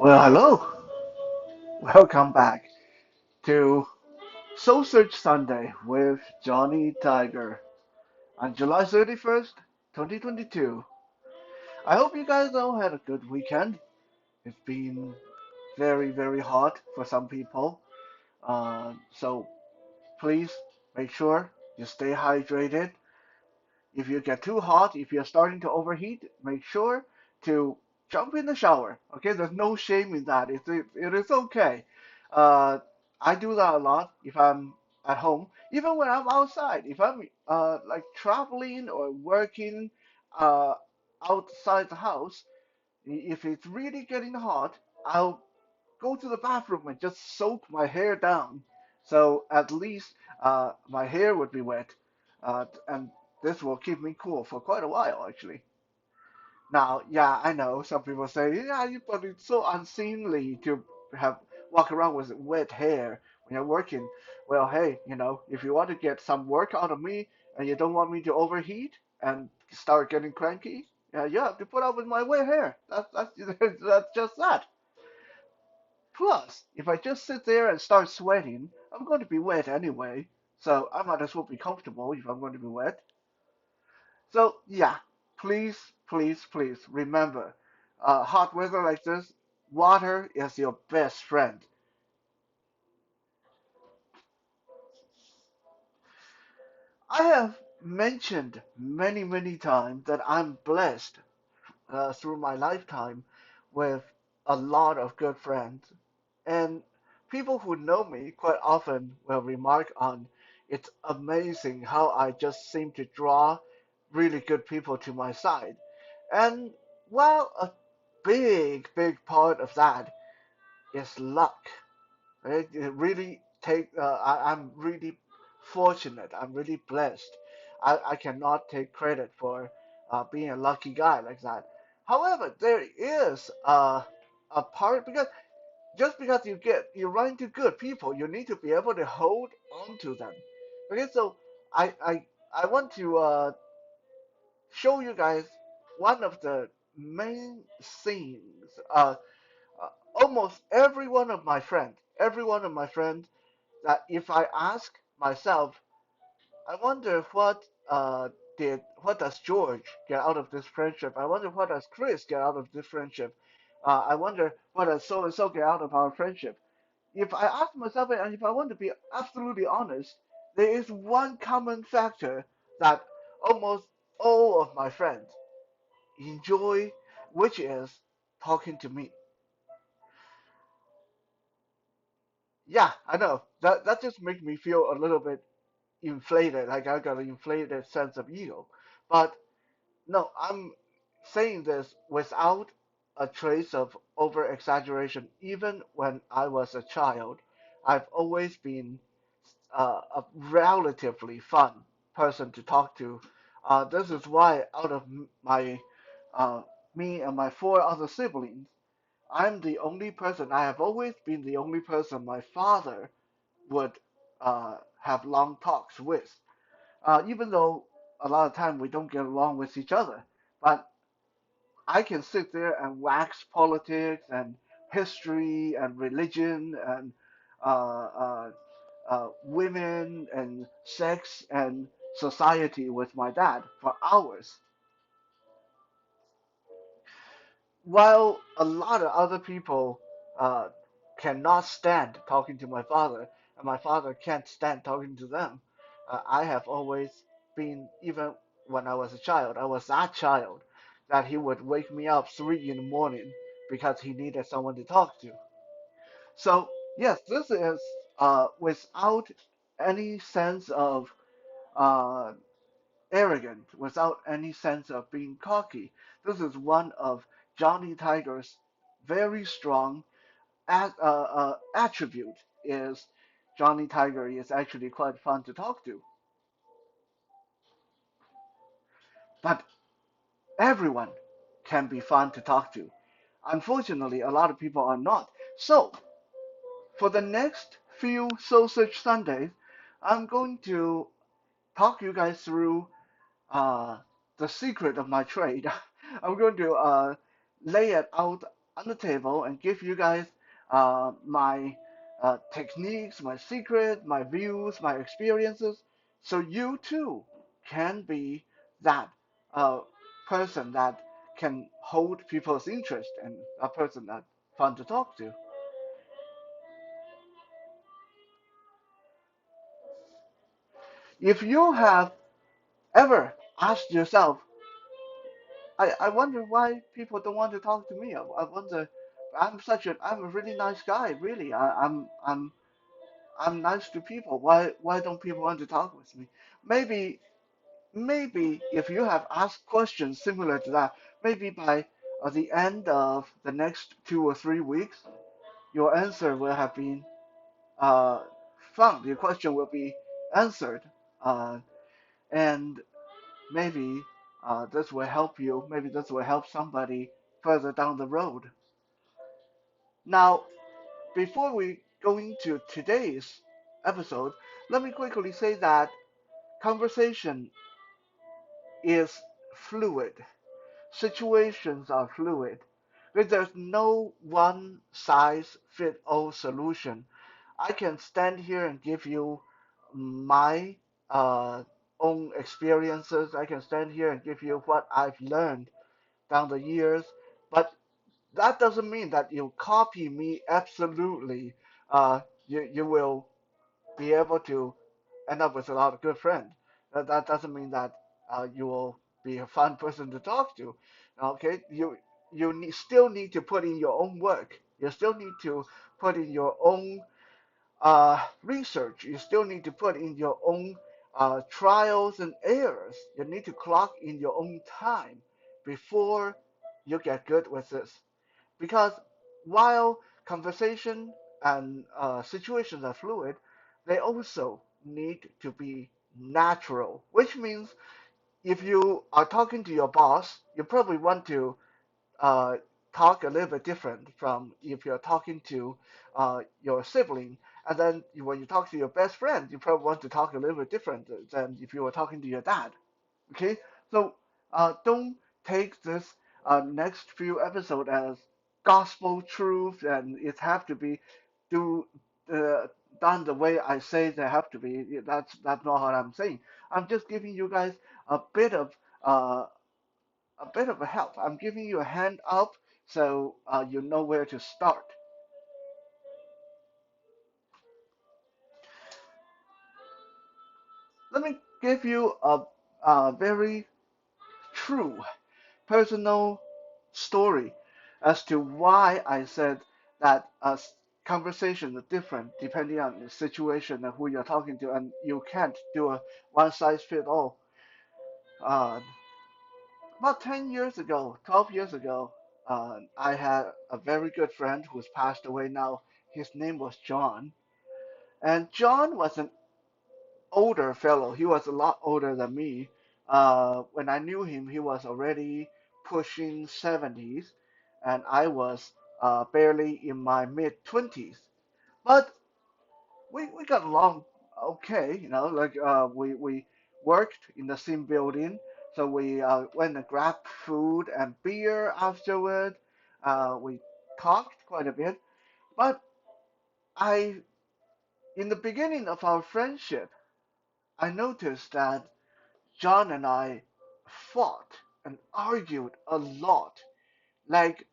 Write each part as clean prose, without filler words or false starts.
Well, hello. Welcome back to Soul Search Sunday with Johnny Tiger on July 31st, 2022. I hope you guys all had a good weekend. It's been very, very hot for some people. So please make sure you stay hydrated. If you get too hot, if you're starting to overheat, make sure to jump in the shower. Okay, there's no shame in that. It is okay. Uh, I do that a lot if I'm at home, even when I'm outside. If I'm like traveling or working uh, outside the house, if it's really getting hot, I'll go to the bathroom and just soak my hair down. So at least my hair would be wet, and this will keep me cool for quite a while, actually. Now, yeah, I know some people say, yeah, but it's so unseemly to have walk around with wet hair when you're working. Well, hey, if you want to get some work out of me and you don't want me to overheat and start getting cranky, you have to put up with my wet hair. That's that's just that. Plus, if I just sit there and start sweating, I'm going to be wet anyway, so I might as well be comfortable if I'm going to be wet. So, yeah, please, please, please remember, hot weather like this, water is your best friend. I have mentioned many, many times that I'm blessed through my lifetime with a lot of good friends. And people who know me quite often will remark on it's amazing how I just seem to draw really good people to my side. And while a big, big part of that is luck, right? It really I'm really fortunate. I'm really blessed. I cannot take credit for being a lucky guy like that. However, there is a part because just because you run into good people, you need to be able to hold on to them. Okay, so I want to show you guys one of the main things. Uh, Almost every one of my friends, that if I ask myself, I wonder what does George get out of this friendship? I wonder what does Chris get out of this friendship? I wonder what does so and so get out of our friendship? If I ask myself and if I want to be absolutely honest, there is one common factor that almost all of my friends enjoy, which is talking to me. Yeah, I know. That just makes me feel a little bit inflated, like I got an inflated sense of ego. But no, I'm saying this without a trace of over exaggeration. Even when I was a child, I've always been a relatively fun person to talk to. This is why, out of my uh, me and my four other siblings, I'm the only person. I have always been the only person my father would have long talks with. Even though a lot of time we don't get along with each other, but I can sit there and wax politics and history and religion and uh, uh, women and sex and society with my dad for hours, while a lot of other people uh, cannot stand talking to my father, and my father can't stand talking to them. I have always been, even when I was a child, I was that child that he would wake me up 3 in the morning because he needed someone to talk to. So, yes, this is without any sense of uh, arrogant, without any sense of being cocky. This is one of Johnny Tiger's very strong attribute is Johnny Tiger is actually quite fun to talk to. But everyone can be fun to talk to. Unfortunately, a lot of people are not. So, for the next few Soul Search Sundays, I'm going to talk you guys through uh, the secret of my trade. I'm going to lay it out on the table and give you guys my techniques, my secret, my views, my experiences, so you too can be that uh, person that can hold people's interest and a person that's fun to talk to. If you have ever asked yourself, I wonder why people don't want to talk to me. I wonder, I'm a really nice guy, really. I'm nice to people. Why don't people want to talk with me? Maybe maybe if you have asked questions similar to that, maybe by the end of the next 2 or 3 weeks, your answer will have been uh, found. Your question will be answered, uh, and maybe this will help you. Maybe this will help somebody further down the road. Now, before we go into today's episode, let me quickly say that conversation is fluid. Situations are fluid. There's no one size fit all solution. I can stand here and give you my uh, own experiences. I can stand here and give you what I've learned down the years, but that doesn't mean that you copy me absolutely. You will be able to end up with a lot of good friends. That doesn't mean that you will be a fun person to talk to. Okay, still need to put in your own work. You still need to put in your own research. You still need to put in your own trials and errors. You need to clock in your own time before you get good with this. Because while conversation and situations are fluid, they also need to be natural, which means if you are talking to your boss, you probably want to uh, talk a little bit different from if you're talking to your sibling. And then when you talk to your best friend, you probably want to talk a little bit different than if you were talking to your dad. Okay, so don't take this next few episodes as gospel truth and it have to be do uh, done the way I say they have to be. That's not what I'm saying. I'm just giving you guys a bit of uh, a bit of a help. I'm giving you a hand up so you know where to start. Let me give you a very true personal story as to why I said that conversations are different depending on the situation and who you're talking to, and you can't do a one size fit all. Uh, about 10 years ago, 12 years ago, I had a very good friend who's passed away now. His name was John. And John was an older fellow. He was a lot older than me. When I knew him, he was already pushing 70s, and I was barely in my mid 20s. But we got along okay, like we worked in the same building, so we went and grabbed food and beer afterward. We talked quite a bit, but I, in the beginning of our friendship, I noticed that John and I fought and argued a lot. Like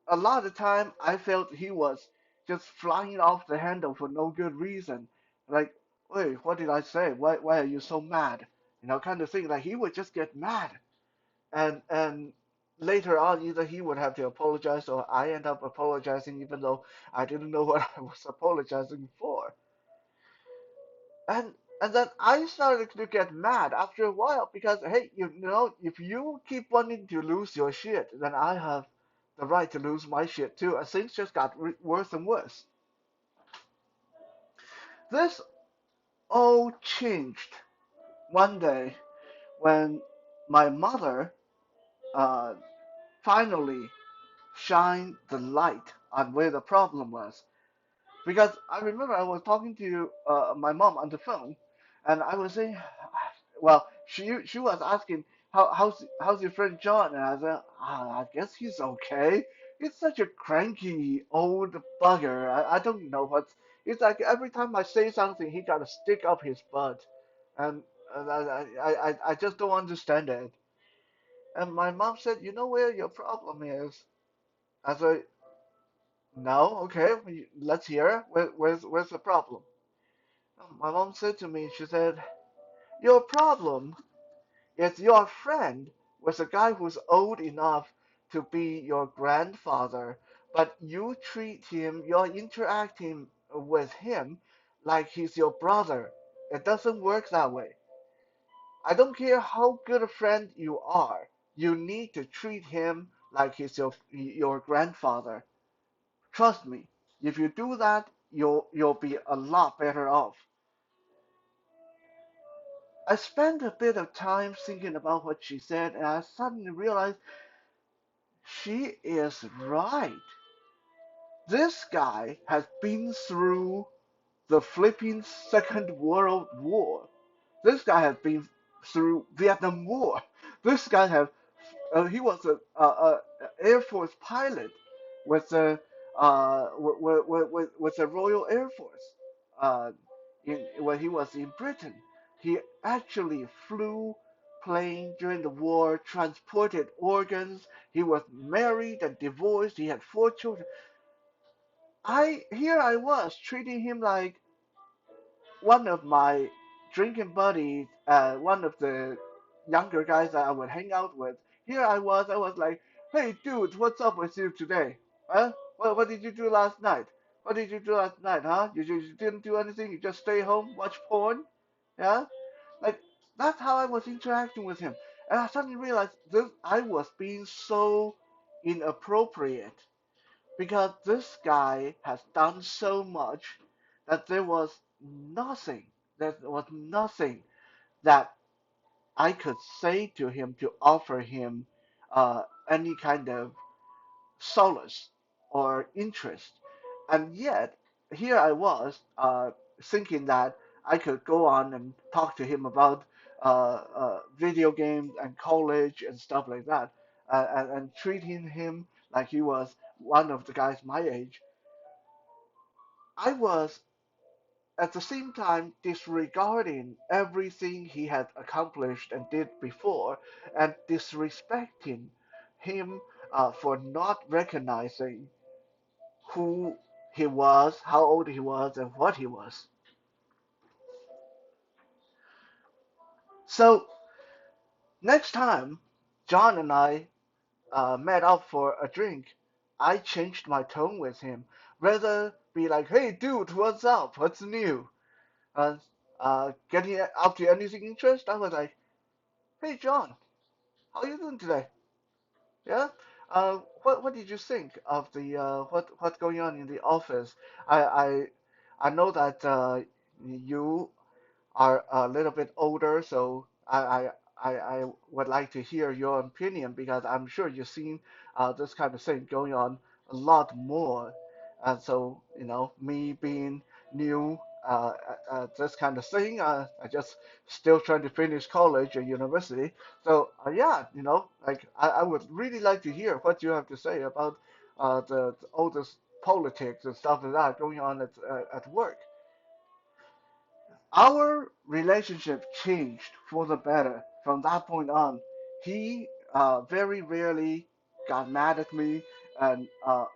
a lot of time, I felt he was just flying off the handle for no good reason. Like, wait, what did I say? Why are you so mad? Kind of thing. Like he would just get mad, and later on, either he would have to apologize or I end up apologizing, even though I didn't know what I was apologizing for. And and then I started to get mad after a while because hey, if you keep wanting to lose your shit, then I have the right to lose my shit too. And things just got worse and worse. This all changed one day when my mother uh, finally shined the light on where the problem was. Because I remember I was talking to my mom on the phone, and I was saying, well, she was asking how's your friend John, and I said, I guess he's okay. He's such a cranky old bugger. I don't know what. It's like every time I say something, he gotta stick up his butt, and I just don't understand it. And my mom said, "You know where your problem is?" I said, "No, okay, let's hear. Where's the problem?" My mom said to me, she said, "Your problem is your friend was a guy who's old enough to be your grandfather, but you treat him, you're interacting with him like he's your brother. It doesn't work that way. I don't care how good a friend you are, you need to treat him like he's your grandfather. Trust me, if you do that, you'll be a lot better off." I spent a bit of time thinking about what she said, and I suddenly realized she is right. This guy has been through the flipping Second World War. This guy has been through Vietnam War. This guy has he was a Air Force pilot with the with the Royal Air Force. Uh, when he was in Britain, he actually flew plane during the war, transported organs. He was married and divorced. He had 4 children. I was treating him like one of my drinking buddies, one of the younger guys that I would hang out with. Here I was like, "Hey, dude, what's up with you today? Huh? What did you do last night? What did you do last night, huh? You didn't do anything? You just stay home, watch porn? Yeah?" Like, that's how I was interacting with him. And I suddenly realized this, I was being so inappropriate because this guy has done so much that nothing, there was nothing that I could say to him to offer him any kind of solace or interest. And yet, here I was thinking that I could go on and talk to him about video games and college and stuff like that, and treating him like he was one of the guys my age. I was at the same time disregarding everything he had accomplished and did before, and disrespecting him for not recognizing who he was, how old he was, and what he was. So next time John and I met up for a drink, I changed my tone with him. Rather be like, "Hey, dude, what's up? What's new? Uh, getting up to anything interesting?" I was like, "Hey, John, how you doing today? Yeah. What did you think of the what's going on in the office? I I I know that you are a little bit older, so I would like to hear your opinion because I'm sure you've seen this kind of thing going on a lot more. And so, me being new, this kind of thing, I just still trying to finish college or university. So, yeah, like I would really like to hear what you have to say about all this politics and stuff like that going on at work. Our relationship changed for the better from that point on. He very rarely got mad at me, and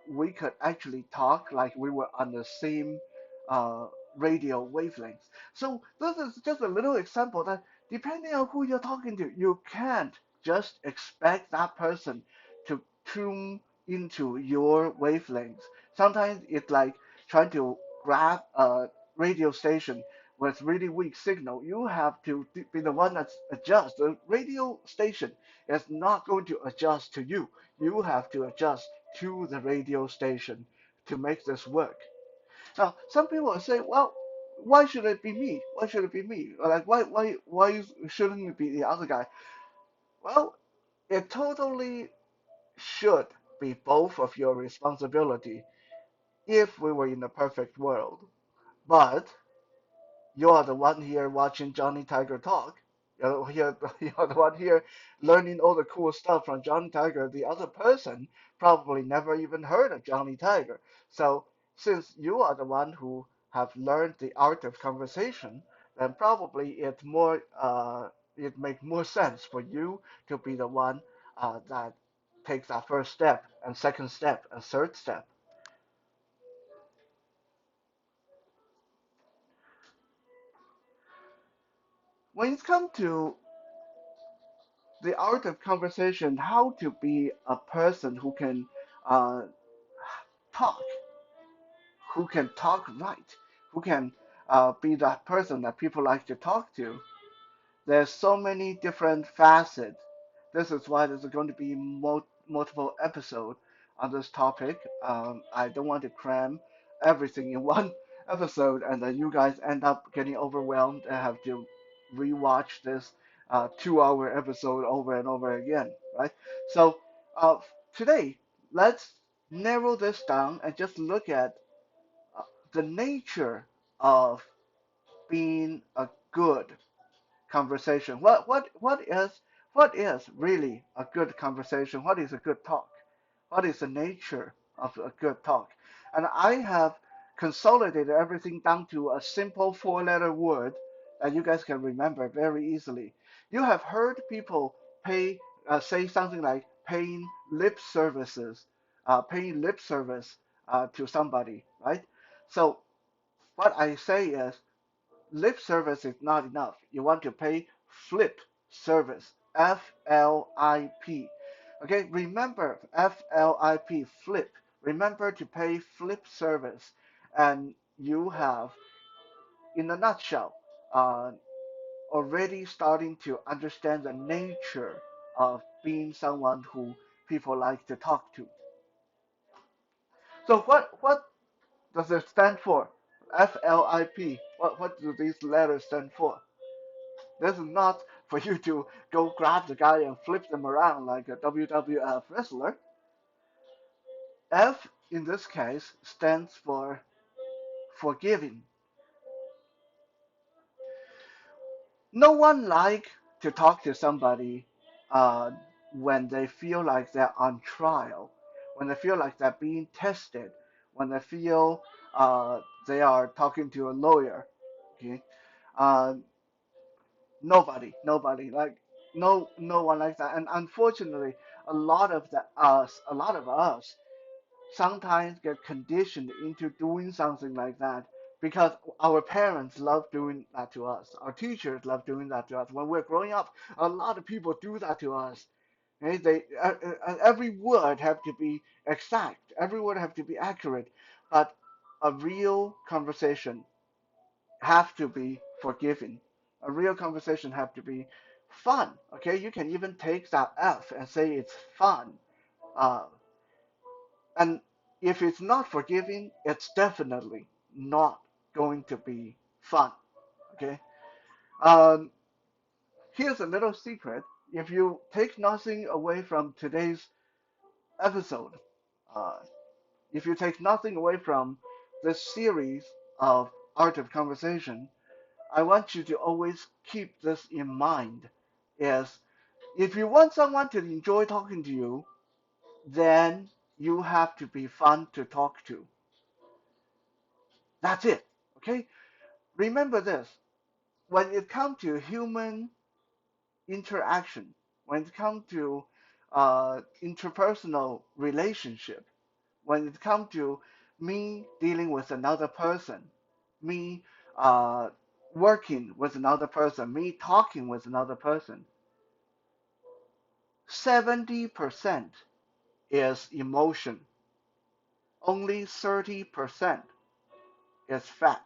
we could actually talk like we were on the same uh, radio wavelength. So this is just a little example that depending on who you're talking to, you can't just expect that person to tune into your wavelengths. Sometimes it's like trying to grab a radio station with really weak signal. You have to be the one that adjusts. The radio station is not going to adjust to you. You have to adjust to the radio station to make this work. Now, some people will say, "Well, why should it be me? Why should it be me? Or like, why shouldn't it be the other guy?" Well, it totally should be both of your responsibility if we were in a perfect world. But you are the one here watching Johnny Tiger talk. You're the one here learning all the cool stuff from Johnny Tiger. The other person probably never even heard of Johnny Tiger. So since you are the one who have learned the art of conversation, then probably it makes more sense for you to be the one that takes that first step and second step and third step. When it comes to the art of conversation, how to be a person uh, talk, who can talk right, who can be that person that people like to talk to. There's so many different facets. This is why there's going to be multiple episodes on this topic. I don't want to cram everything in one episode, and then you guys end up getting overwhelmed and have to rewatch this 2 hour episode over and over again, right? So uh, today, let's narrow this down and just look at uh, the nature of being a good conversation. What is really a good conversation? What is a good talk? What is the nature of a good talk? And I have consolidated everything down to a simple four-letter word that you guys can remember very easily. You have heard people say something like paying lip service to somebody, right? So what I say is lip service is not enough. You want to pay flip service. FLIP. Okay, remember FLIP, flip. Remember to pay flip service. And you have, in a nutshell, uh, already starting to understand the nature of being someone who people like to talk to. So what does it stand for? FLIP. What do these letters stand for? This is not for you to go grab the guy and flip them around like a WWF wrestler. F in this case stands for forgiving. No one like to talk to somebody uh, when they feel like they're on trial, when they feel like they're being tested, when they feel they are talking to a lawyer. Okay, uh, nobody like no one like that. And unfortunately, a lot of us sometimes get conditioned into doing something like that because our parents love doing that to us, our teachers love doing that to us. When we're growing up, a lot of people do that to us. Okay? Every word have to be exact, every word have to be accurate, but a real conversation have to be forgiving. A real conversation have to be fun. Okay, you can even take that F and say it's fun. Uh, and if it's not forgiving, it's definitely not going to be fun. Okay. Um, Here's a little secret. If you take nothing away from today's episode, uh, if you take nothing away from this series of Art of Conversation, I want you to always keep this in mind is if you want someone to enjoy talking to you, then you have to be fun to talk to. That's it. Okay? Remember this. When it comes to human interaction, when it comes to interpersonal relationship, when it comes to me dealing with another person, me uh, working with another person, me talking with another person, 70% is emotion. Only 30% is fact.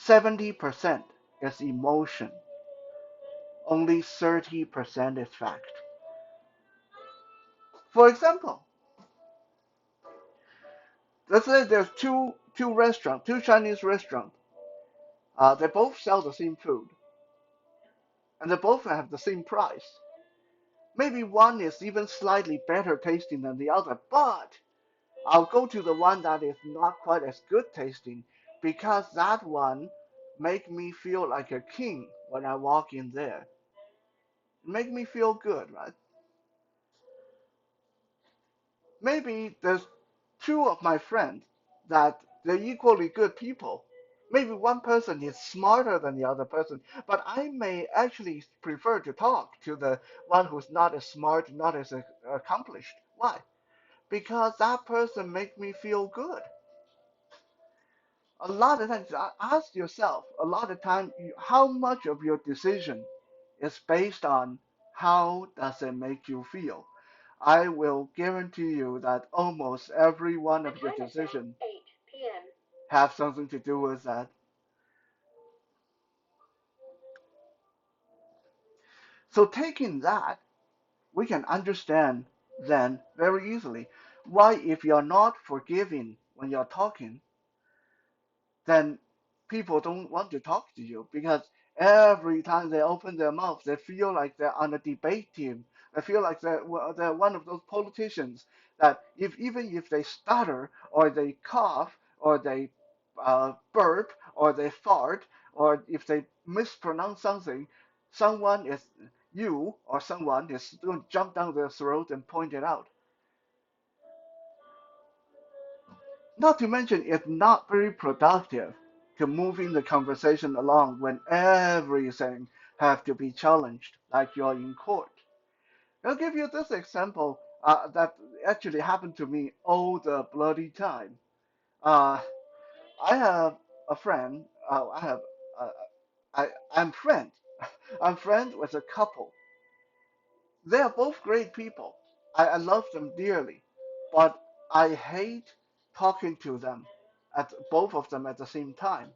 70% is emotion. Only 30% is fact. For example, let's say there's two restaurants, two Chinese restaurants. They both sell the same food, and they both have the same price. Maybe one is even slightly better tasting than the other, but I'll go to the one that is not quite as good tasting because that one make me feel like a king when I walk in there. Make me feel good, right? Maybe there's two of my friends that they're equally good people. Maybe one person is smarter than the other person, but I may actually prefer to talk to the one who's not as smart, not as accomplished. Why? Because that person makes me feel good. A lot of times, ask yourself, a lot of times, how much of your decision is based on how does it make you feel? I will guarantee you that almost every one of your decisions have something to do with that. So taking that, we can understand then very easily why if you're not forgiving when you're talking, then people don't want to talk to you because every time they open their mouth, they feel like they're on a debate team. They feel like they're one of those politicians that if even if they stutter or they cough or they burp or they fart or if they mispronounce something, someone is you or someone is going to jump down their throat and point it out. Not to mention, it's not very productive to moving the conversation along when everything have to be challenged, like you're in court. I'll give you this example that actually happened to me all the bloody time. Uh, I have a friend. I have. Uh, I'm friend. I'm friend with a couple. They are both great people. I love them dearly, but I hate talking to them at both of them at the same time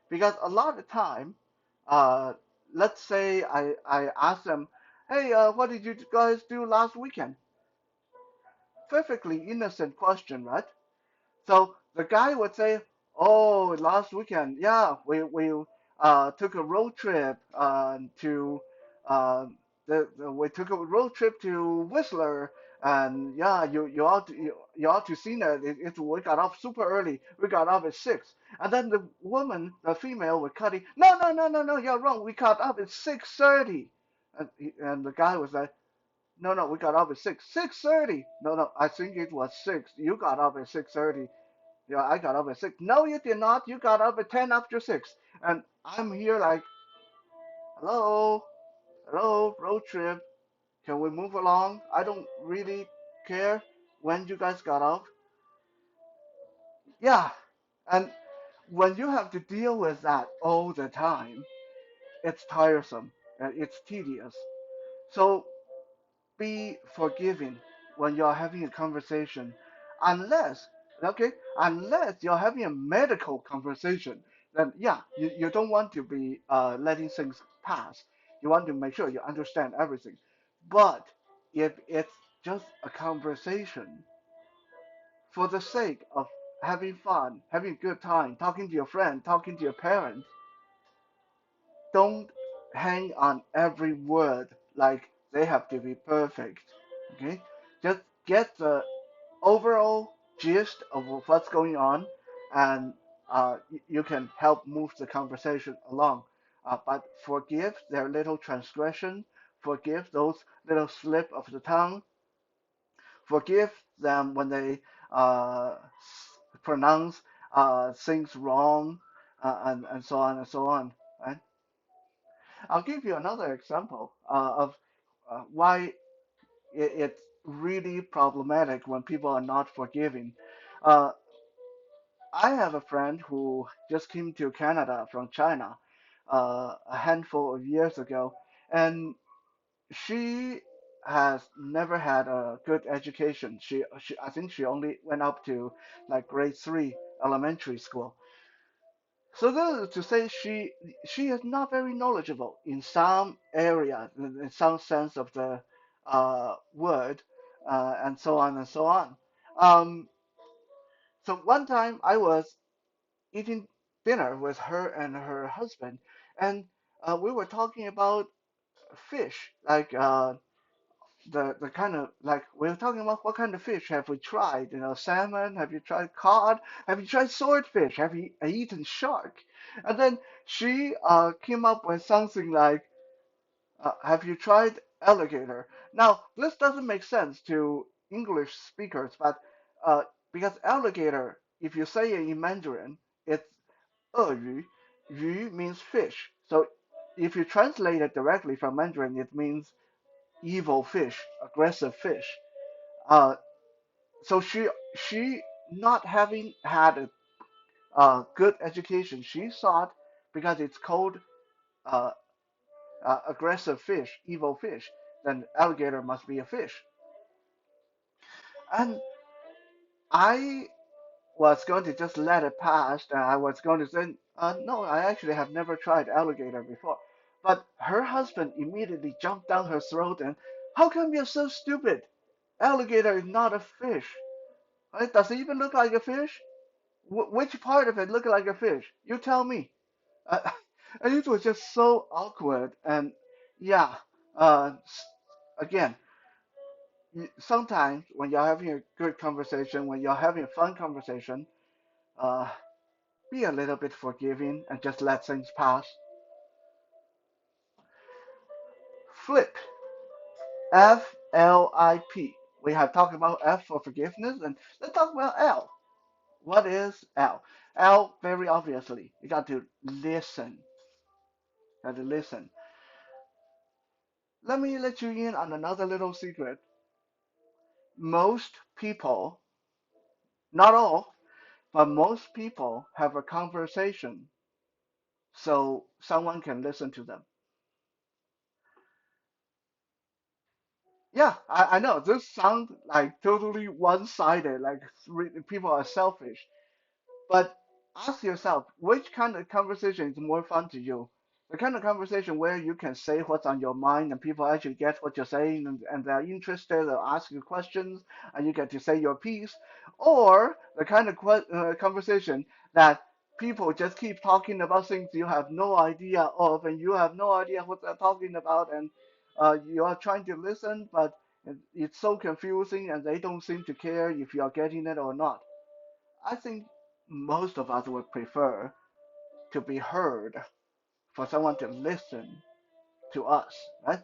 because a lot of time, uh, let's say I ask them, hey, what did you guys do last weekend? Perfectly innocent question, right? So the guy would say, "Oh, last weekend, yeah, we took a road trip to uh, we took a road trip to Whistler, and yeah, you ought to seen it. We got off super early. We got off at 6, and then the woman, the female, would cut it. No, no, no, no, no, you're wrong. We got up at 6:30, and the guy was like, no, no, we got up at 6. 6:30. No, no, I think it was 6. You got up at 6:30. Yeah, I got up at 6. No, you did not. You got up at 10 after 6. And I'm here like, hello, hello, road trip. Can we move along? I don't really care when you guys got off. Yeah. And when you have to deal with that all the time, it's tiresome and it's tedious. So be forgiving when you're having a conversation, unless, okay, unless you're having a medical conversation, then yeah, you don't want to be letting things pass. You want to make sure you understand everything. But if it's just a conversation for the sake of having fun, having a good time, talking to your friend, talking to your parents, don't hang on every word like they have to be perfect. Okay? Just get the overall gist of what's going on, and you can help move the conversation along. But forgive their little transgression, forgive those little slip of the tongue, forgive them when they pronounce things wrong, and so on and so on. Right? I'll give you another example of why it's really problematic when people are not forgiving. Uh, I have a friend who just came to Canada from China a handful of years ago, and she has never had a good education. I think she only went up to like grade 3 elementary school. So this is to say she is not very knowledgeable in some area, in some sense of the word, and so on and so on. Um, so one time I was eating dinner with her and her husband, and we were talking about fish, like the kind of like we were talking about what kind of fish have we tried? You know, salmon? Have you tried cod? Have you tried swordfish? Have you eaten shark? And then she came up with something like, have you tried alligator? Now, this doesn't make sense to English speakers, but uh, because alligator, if you say it in Mandarin, it's 鳄鱼. Yu means fish. So if you translate it directly from Mandarin, it means evil fish, aggressive fish. Uh, so she not having had a good education, she thought because it's called uh, aggressive fish, evil fish, then alligator must be a fish. And I was going to just let it pass. And I was going to say, no, I actually have never tried alligator before. But her husband immediately jumped down her throat and, how come you're so stupid? Alligator is not a fish. Right? Does it even look like a fish? Which part of it look like a fish? You tell me. Uh, and it was just so awkward. And yeah, again, sometimes when you're having a good conversation, when you're having a fun conversation, uh, be a little bit forgiving and just let things pass. Flip. FLIP. We have talked about F for forgiveness, and let's talk about L. What is L? L, very obviously, you got to listen. You got to listen. Let me let you in on another little secret. Most people, not all, but most people have a conversation so someone can listen to them. Yeah, I know this sounds like totally one-sided, like people are selfish. But ask yourself, which kind of conversation is more fun to you? The kind of conversation where you can say what's on your mind and people actually get what you're saying and they're interested, they'll ask you questions and you get to say your piece, or the kind of conversation that people just keep talking about things you have no idea of and you have no idea what they're talking about and you are trying to listen, but it's so confusing and they don't seem to care if you are getting it or not. I think most of us would prefer to be heard, for someone to listen to us, right?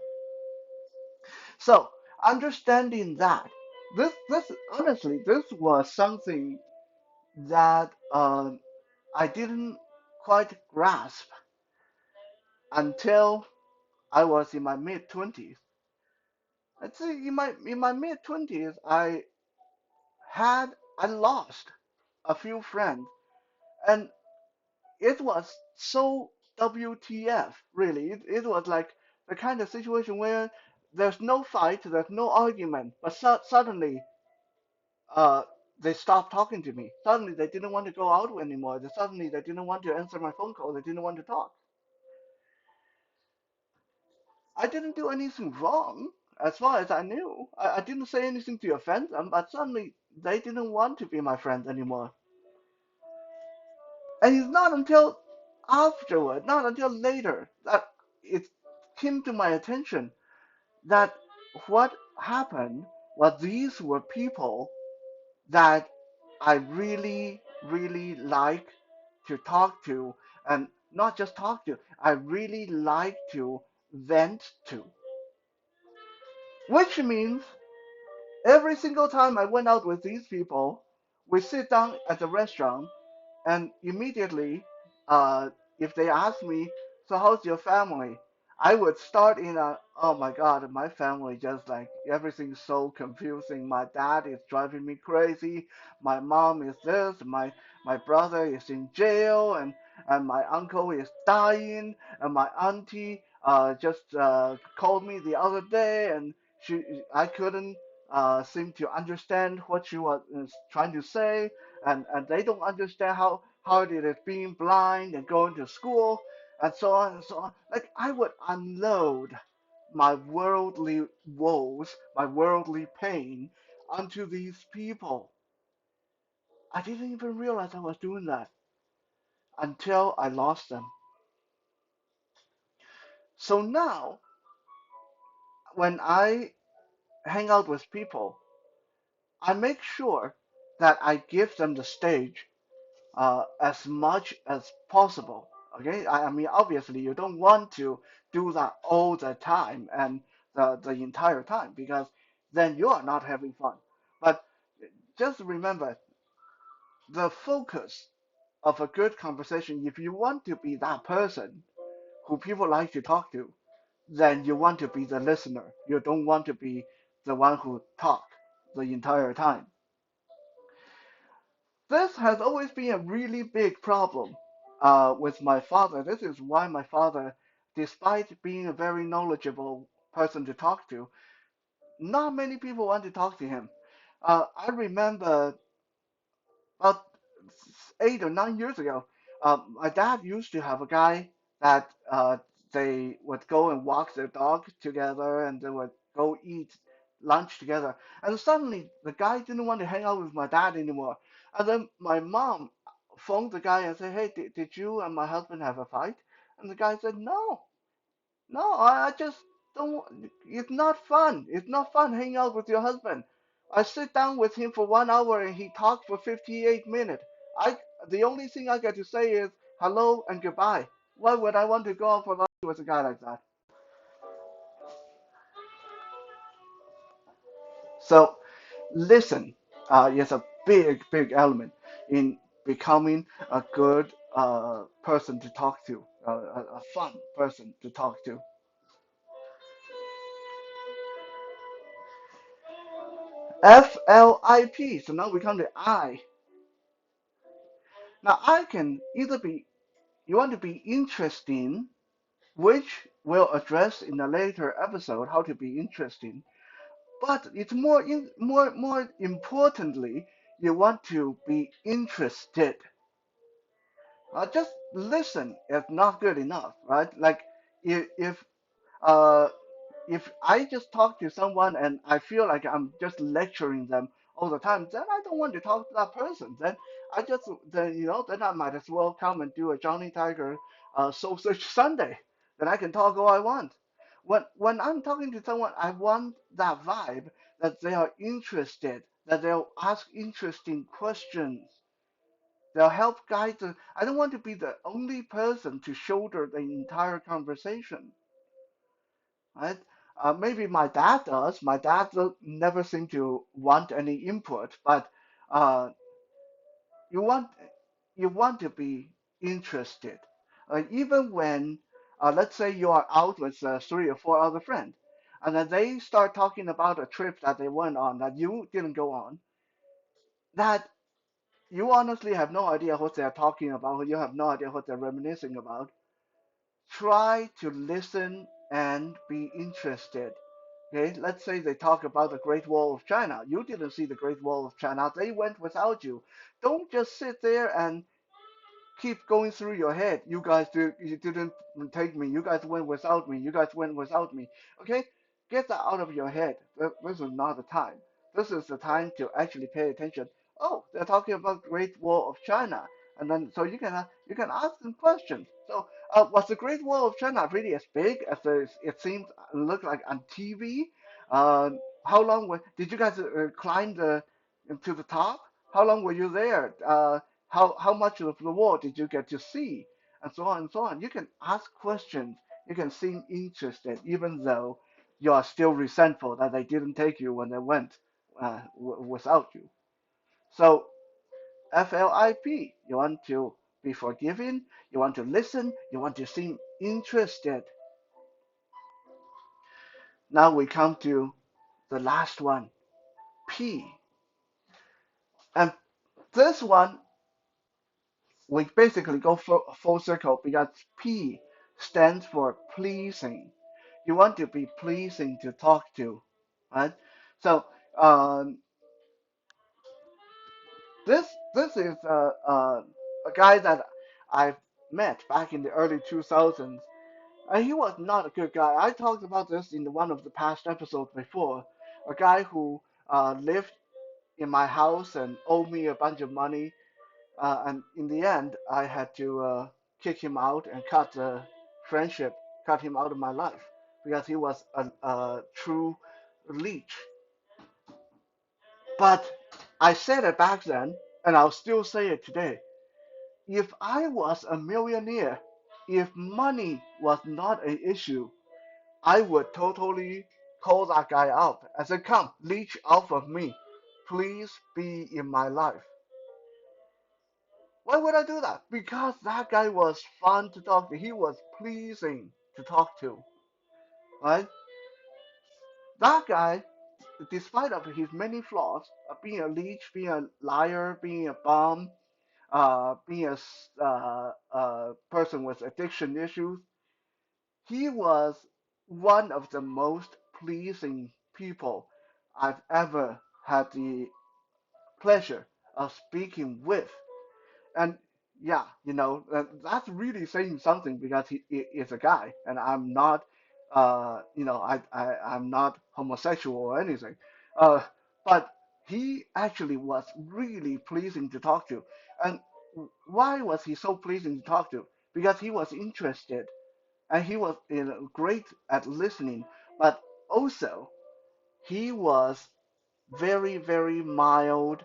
So understanding that, this honestly, this was something that I didn't quite grasp until I was in my mid twenties. I'd say in my mid twenties, I lost a few friends, and it was so WTF, really. It was like the kind of situation where there's no fight, there's no argument, but suddenly uh, they stopped talking to me. Suddenly they didn't want to go out anymore. Suddenly they didn't want to answer my phone call. They didn't want to talk. I didn't do anything wrong, as far as I knew. I didn't say anything to offend them, but suddenly they didn't want to be my friend anymore. And it's not until afterward, not until later, that it came to my attention that what happened was these were people that I really, really like to talk to, and not just talk to, I really like to vent to. Which means every single time I went out with these people, we sit down at the restaurant and immediately, uh, if they ask me, so how's your family? I would start in a, oh my God, my family just like everything's so confusing. My dad is driving me crazy. My mom is this. My brother is in jail, and my uncle is dying, and my auntie just called me the other day, and I couldn't seem to understand what she was trying to say, and they don't understand how hard it is being blind and going to school and so on and so on. Like I would unload my worldly woes, my worldly pain onto these people. I didn't even realize I was doing that until I lost them. So now, when I hang out with people, I make sure that I give them the stage as much as possible. Okay, I mean, obviously, you don't want to do that all the time and the entire time because then you are not having fun. But just remember the focus of a good conversation. If you want to be that person who people like to talk to, then you want to be the listener. You don't want to be the one who talk the entire time. This has always been a really big problem with my father. This is why my father, despite being a very knowledgeable person to talk to, not many people want to talk to him. I remember about 8 or 9 years ago, my dad used to have a guy that they would go and walk their dog together and they would go eat lunch together. And suddenly the guy didn't want to hang out with my dad anymore. And then my mom phoned the guy and said, "Hey, did you and my husband have a fight?" And the guy said, "No, no, I just don't. It's not fun. It's not fun hanging out with your husband. I sit down with him for 1 hour and he talks for 58 minutes. The only thing I get to say is hello and goodbye. Why would I want to go out for lunch with a guy like that?" So listen is a big element in becoming a good person to talk to, a fun person to talk to. FLIP. So now we come to I. Now I can either be you want to be interesting, which we'll address in a later episode how to be interesting. But it's more importantly, you want to be interested. Just listen is not good enough, right? Like if uh, if I just talk to someone and I feel like I'm just lecturing them all the time, then I don't want to talk to that person. Then I might as well come and do a Johnny Tiger Soul Search Sunday. Then I can talk all I want. When I'm talking to someone, I want that vibe that they are interested, that they'll ask interesting questions. They'll help guide the. I don't want to be the only person to shoulder the entire conversation, right? Maybe my dad does. My dad never seem to want any input, but uh, you want you want to be interested, even when let's say you are out with 3 or 4 other friends, and then they start talking about a trip that they went on that you didn't go on, that you honestly have no idea what they're talking about. You have no idea what they're reminiscing about. Try to listen and be interested. Okay, let's say they talk about the Great Wall of China. You didn't see the Great Wall of China. They went without you. Don't just sit there and keep going through your head. You didn't take me. You guys went without me. You guys went without me. Okay, get that out of your head. This is not the time. This is the time to actually pay attention. Oh, they're talking about Great Wall of China, and then so you can ask them questions. So was the Great Wall of China really as big as it seemed looked like on TV? How long did you guys climb to the top? How long were you there? How much of the wall did you get to see, and so on and so on. You can ask questions. You can seem interested, even though you are still resentful that they didn't take you when they went without you. So FLIP, you want to be forgiving, you want to listen, you want to seem interested. Now we come to the last one, P, and this one we basically go full circle because P stands for pleasing. You want to be pleasing to talk to, right? So um, this is a guy that I met back in the early 2000s, and he was not a good guy. I talked about this in one of the past episodes before. A guy who lived in my house and owed me a bunch of money. And in the end, I had to kick him out and cut the friendship, cut him out of my life because he was a true leech. But I said it back then, and I'll still say it today. If I was a millionaire, if money was not an issue, I would totally call that guy up and say, "Come, leech off of me. Please be in my life." Why would I do that? Because that guy was fun to talk to. He was pleasing to talk to, right? That guy, despite of his many flaws, being a leech, being a liar, being a bum, being a person with addiction issues, he was one of the most pleasing people I've ever had the pleasure of speaking with. And yeah, that's really saying something because he is a guy, and I'm not, I'm not homosexual or anything. Uh, but he actually was really pleasing to talk to. And why was he so pleasing to talk to? Because he was interested and he was great at listening, but also he was very, very mild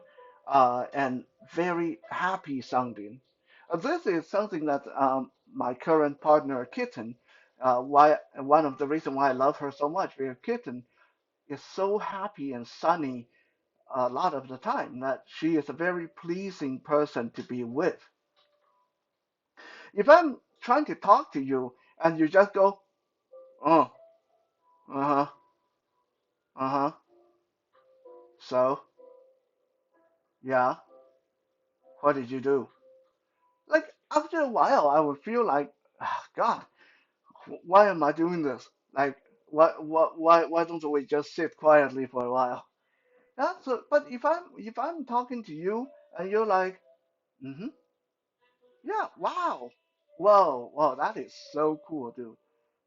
and very happy sounding. This is something that my current partner, Kitten, why one of the reasons why I love her so much, because Kitten is so happy and sunny a lot of the time that she is a very pleasing person to be with. If I'm trying to talk to you and you just go, oh, uh huh, uh huh, so, yeah, what did you do? Like, after a while, I would feel like, ah, God, why am I doing this? Like, why don't we just sit quietly for a while? Yeah, so, but if I'm talking to you and you're like, mm-hmm, yeah, wow, whoa, that is so cool, dude.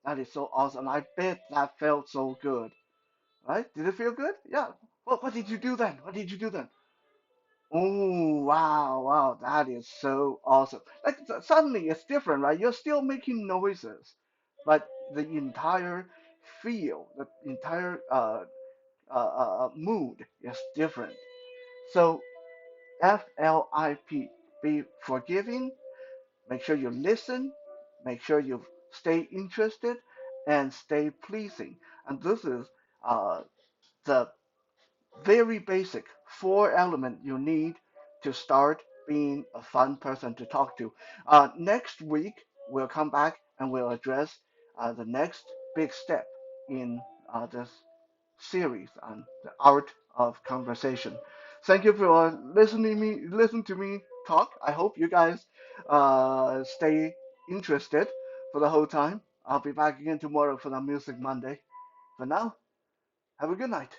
That is so awesome. I bet that felt so good, right? Did it feel good? Yeah. What did you do then? What did you do then? Oh, wow, that is so awesome. Like suddenly it's different, right? You're still making noises, but the entire feel, the entire mood is different. So FLIP, be forgiving, make sure you listen, make sure you stay interested, and stay pleasing. And this is the very basic four element you need to start being a fun person to talk to. Next week, we'll come back and we'll address the next big step in this series on the art of conversation. Thank you for listen to me talk. I hope you guys stay interested for the whole time. I'll be back again tomorrow for the Music Monday. For now, have a good night.